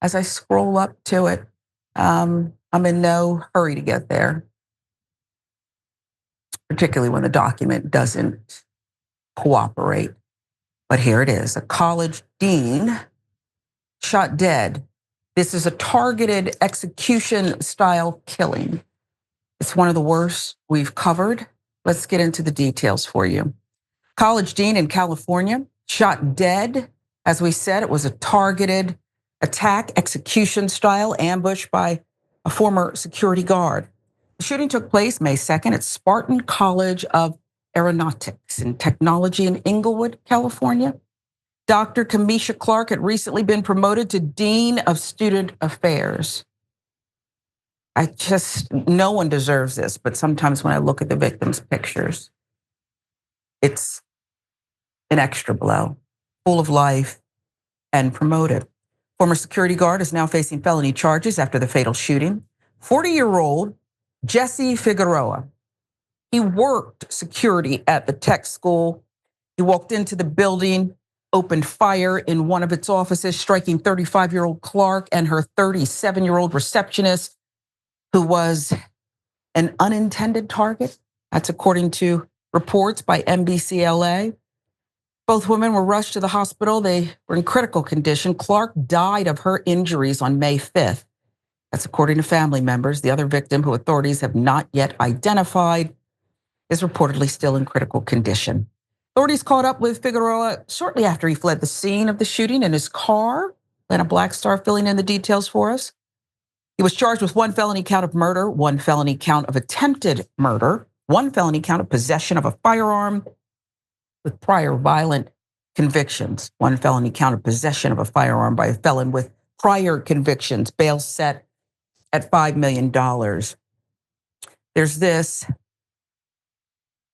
As I scroll up to it, I'm in no hurry to get there, particularly when the document doesn't cooperate. But here it is: a college dean shot dead. This is a targeted execution style killing. It's one of the worst we've covered. Let's get into the details for you. College dean in California shot dead. As we said, it was a targeted attack, execution style ambush by a former security guard. The shooting took place May 2nd at Spartan College of Aeronautics and Technology in Inglewood, California. Dr. Cameisha Clark had recently been promoted to Dean of Student Affairs. No one deserves this, but sometimes when I look at the victims' pictures, it's an extra blow, full of life and promoted. Former security guard is now facing felony charges after the fatal shooting. 40-year-old Jesse Figueroa. He worked security at the tech school. He walked into the building, opened fire in one of its offices, striking 35-year-old Clark and her 37-year-old receptionist, who was an unintended target. That's according to reports by NBCLA. Both women were rushed to the hospital. They were in critical condition. Clark died of her injuries on May 5th. That's according to family members. The other victim, who authorities have not yet identified, is reportedly still in critical condition. Authorities caught up with Figueroa shortly after he fled the scene of the shooting in his car. Lana Blackstar filling in the details for us. He was charged with one felony count of murder, one felony count of attempted murder, one felony count of possession of a firearm with prior violent convictions, one felony count of possession of a firearm by a felon with prior convictions, bail set at $5 million. There's this: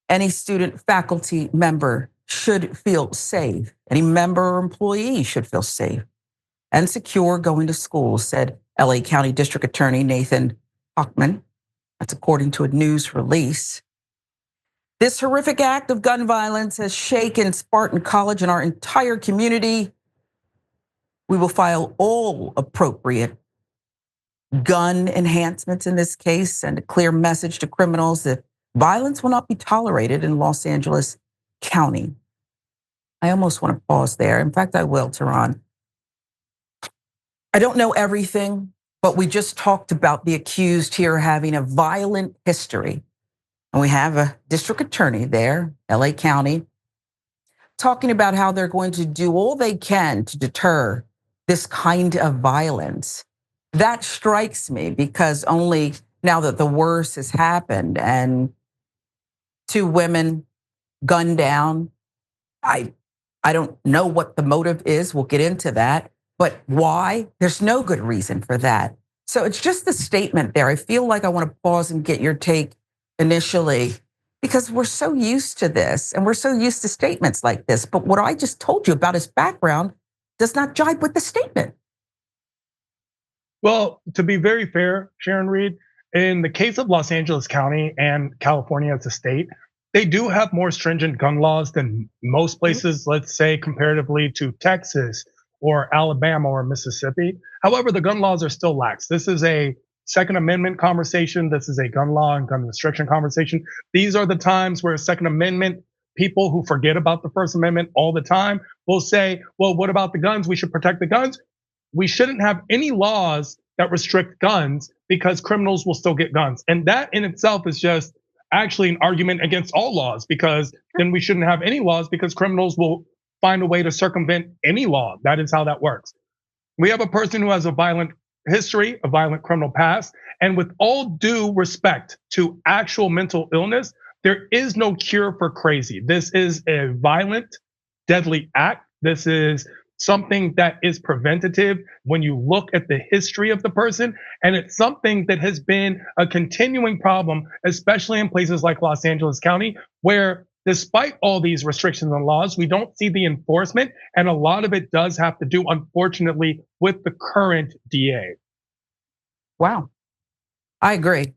any student, faculty member should feel safe. Any member or employee should feel safe and secure going to school, said LA County District Attorney Nathan Hochman. That's according to a news release. This horrific act of gun violence has shaken Spartan College and our entire community. We will file all appropriate gun enhancements in this case, and a clear message to criminals that violence will not be tolerated in Los Angeles County. I almost want to pause there. In fact, I will, Tehran. I don't know everything, but we just talked about the accused here having a violent history. And we have a district attorney there, LA County, talking about how they're going to do all they can to deter this kind of violence. That strikes me because only now that the worst has happened and two women gunned down, I don't know what the motive is. We'll get into that. But why? There's no good reason for that. So it's just the statement there. I feel like I want to pause and get your take initially, because we're so used to this and we're so used to statements like this. But what I just told you about his background does not jibe with the statement. Well, to be very fair, Sharon Reed, in the case of Los Angeles County and California as a state, they do have more stringent gun laws than most places, let's say comparatively to Texas or Alabama or Mississippi. However, the gun laws are still lax. This is a Second Amendment conversation. This is a gun law and gun restriction conversation. These are the times where Second Amendment people who forget about the First Amendment all the time will say, well, what about the guns? We should protect the guns. We shouldn't have any laws that restrict guns because criminals will still get guns. And that in itself is just actually an argument against all laws, because then we shouldn't have any laws because criminals will find a way to circumvent any law. That is how that works. We have a person who has a violent history, a violent criminal past, and with all due respect to actual mental illness, there is no cure for crazy. This is a violent, deadly act. This is something that is preventative when you look at the history of the person. And it's something that has been a continuing problem, especially in places like Los Angeles County, where despite all these restrictions and laws, we don't see the enforcement. And a lot of it does have to do, unfortunately, with the current DA. Wow. I agree.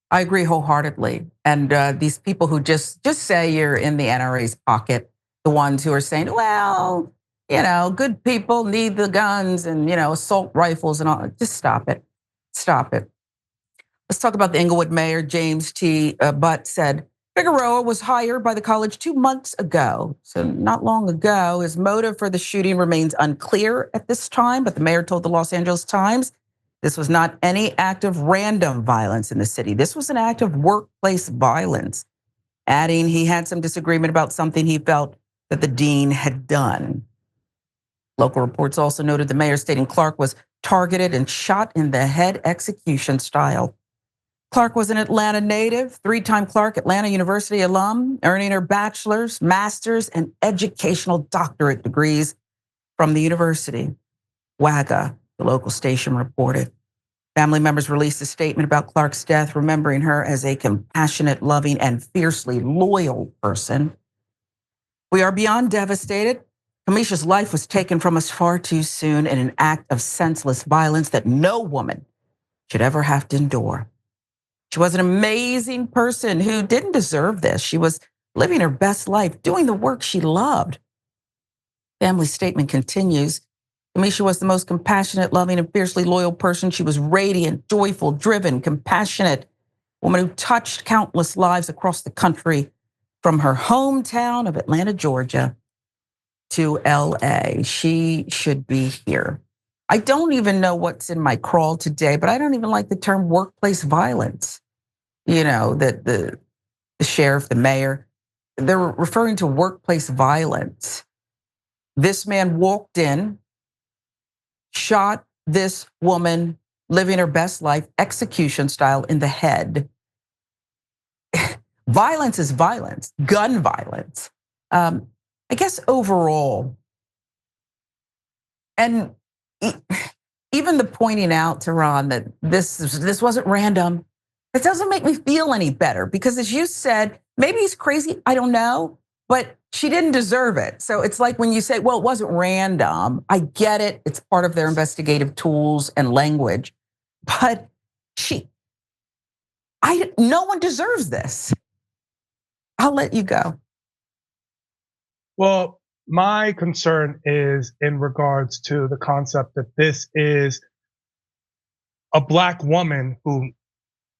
I agree wholeheartedly. And these people who just say you're in the NRA's pocket, the ones who are saying, well, good people need the guns and, assault rifles and all. Just stop it. Stop it. Let's talk about the Inglewood mayor, James T. Butt said, Figueroa was hired by the college 2 months ago. So not long ago. His motive for the shooting remains unclear at this time, but the mayor told the Los Angeles Times this was not any act of random violence in the city. This was an act of workplace violence, adding he had some disagreement about something he felt that the dean had done. Local reports also noted the mayor stating Clark was targeted and shot in the head execution style. Clark was an Atlanta native, 3-time Clark Atlanta University alum, earning her bachelor's, master's, and educational doctorate degrees from the university. WAGA, the local station, reported. Family members released a statement about Clark's death, remembering her as a compassionate, loving, and fiercely loyal person. We are beyond devastated. Cameisha's life was taken from us far too soon in an act of senseless violence that no woman should ever have to endure. She was an amazing person who didn't deserve this. She was living her best life, doing the work she loved. Family statement continues. Cameisha was the most compassionate, loving, and fiercely loyal person. She was radiant, joyful, driven, compassionate, woman who touched countless lives across the country, from her hometown of Atlanta, Georgia, to LA. She should be here. I don't even know what's in my crawl today, but I don't even like the term workplace violence. That the sheriff, the mayor, they're referring to workplace violence. This man walked in, shot this woman living her best life, execution style, in the head. Violence is violence, gun violence. I guess overall, and even the pointing out, Tehran, that this wasn't random, it doesn't make me feel any better, because as you said, maybe he's crazy, I don't know, but she didn't deserve it. So it's like when you say, well, it wasn't random. I get it, it's part of their investigative tools and language, but no one deserves this. I'll let you go. Well, my concern is in regards to the concept that this is a Black woman who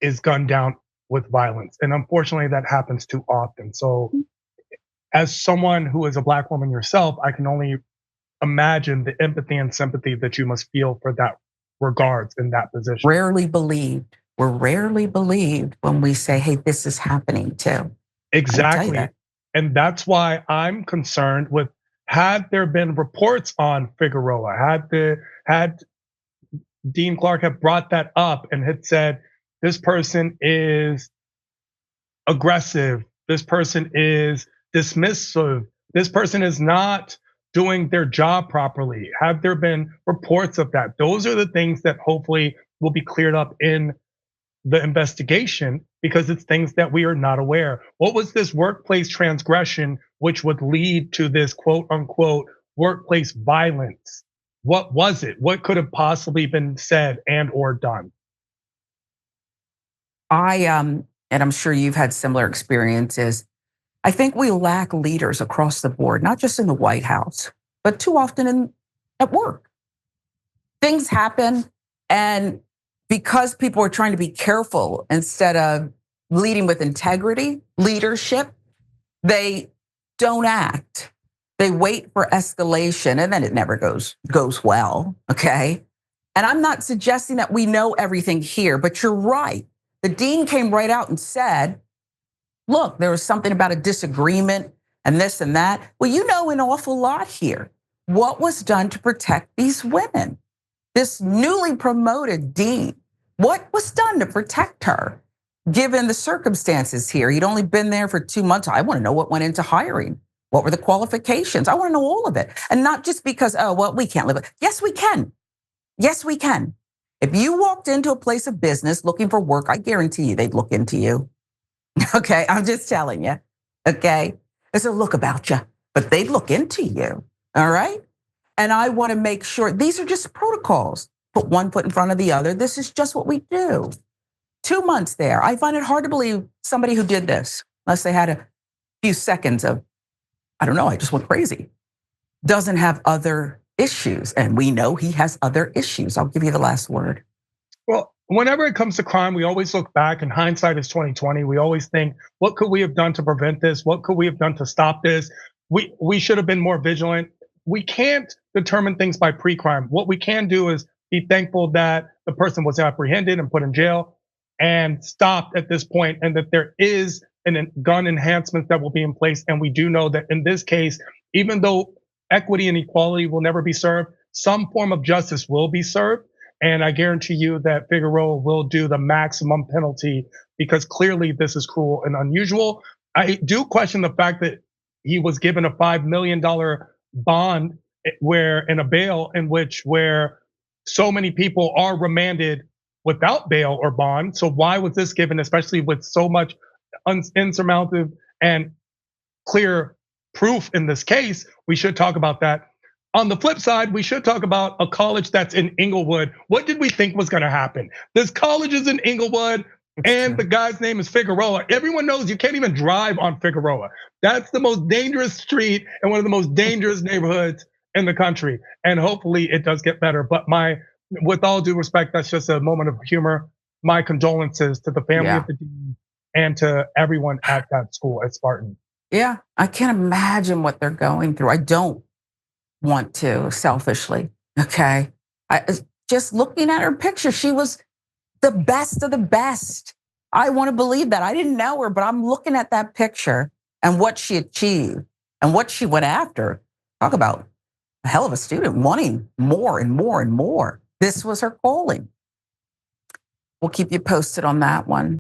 is gunned down with violence. And unfortunately, that happens too often. So as someone who is a Black woman yourself, I can only imagine the empathy and sympathy that you must feel for that regards in that position. Rarely believed. We're rarely believed when we say, hey, this is happening too. Exactly. And that's why I'm concerned with, had there been reports on Figueroa, had Dean Clark had brought that up and had said, this person is aggressive, this person is dismissive, this person is not doing their job properly. Have there been reports of that? Those are the things that hopefully will be cleared up in the investigation, because it's things that we are not aware. What was this workplace transgression which would lead to this quote unquote workplace violence? What was it? What could have possibly been said and or done? And I'm sure you've had similar experiences. I think we lack leaders across the board, not just in the White House, but too often at work. Things happen, and because people are trying to be careful instead of leading with integrity, leadership, they don't act. They wait for escalation, and then it never goes well, okay? And I'm not suggesting that we know everything here, but you're right. The dean came right out and said, look, there was something about a disagreement and this and that. Well, you know an awful lot here. What was done to protect these women? This newly promoted dean, what was done to protect her, given the circumstances here? He'd only been there for 2 months. I want to know what went into hiring. What were the qualifications? I want to know all of it. And not just because, oh, well, we can't live it. Yes, we can. Yes, we can. If you walked into a place of business looking for work, I guarantee you they'd look into you. Okay, I'm just telling you. Okay, there's a look about you, but they'd look into you. All right. And I want to make sure these are just protocols. Put one foot in front of the other. This is just what we do. 2 months there. I find it hard to believe somebody who did this, unless they had a few seconds of, I don't know, I just went crazy. doesn't have other issues. And we know he has other issues. I'll give you the last word. Well, whenever it comes to crime, we always look back, and hindsight is 2020. We always think, what could we have done to prevent this? What could we have done to stop this? We should have been more vigilant. We can't determine things by pre-crime. What we can do is be thankful that the person was apprehended and put in jail and stopped at this point, and that there is an gun enhancement that will be in place. And we do know that in this case, even though equity and equality will never be served, some form of justice will be served. And I guarantee you that Figueroa will do the maximum penalty, because clearly this is cruel and unusual. I do question the fact that he was given a $5 million bond where in a bail in which where so many people are remanded without bail or bond. So why was this given, especially with so much insurmountable and clear proof in this case? We should talk about that. On the flip side, we should talk about a college that's in Inglewood. What did we think was going to happen? This college is in Inglewood, and the guy's name is Figueroa. Everyone knows you can't even drive on Figueroa. That's the most dangerous street and one of the most dangerous neighborhoods in the country. And hopefully it does get better. But with all due respect, that's just a moment of humor. My condolences to the family of the dean and to everyone at that school at Spartan. Yeah, I can't imagine what they're going through. I don't want to, selfishly, okay? Just looking at her picture, she was the best of the best. I want to believe that. I didn't know her, but I'm looking at that picture and what she achieved and what she went after. Talk about a hell of a student, wanting more and more and more. This was her calling. We'll keep you posted on that one.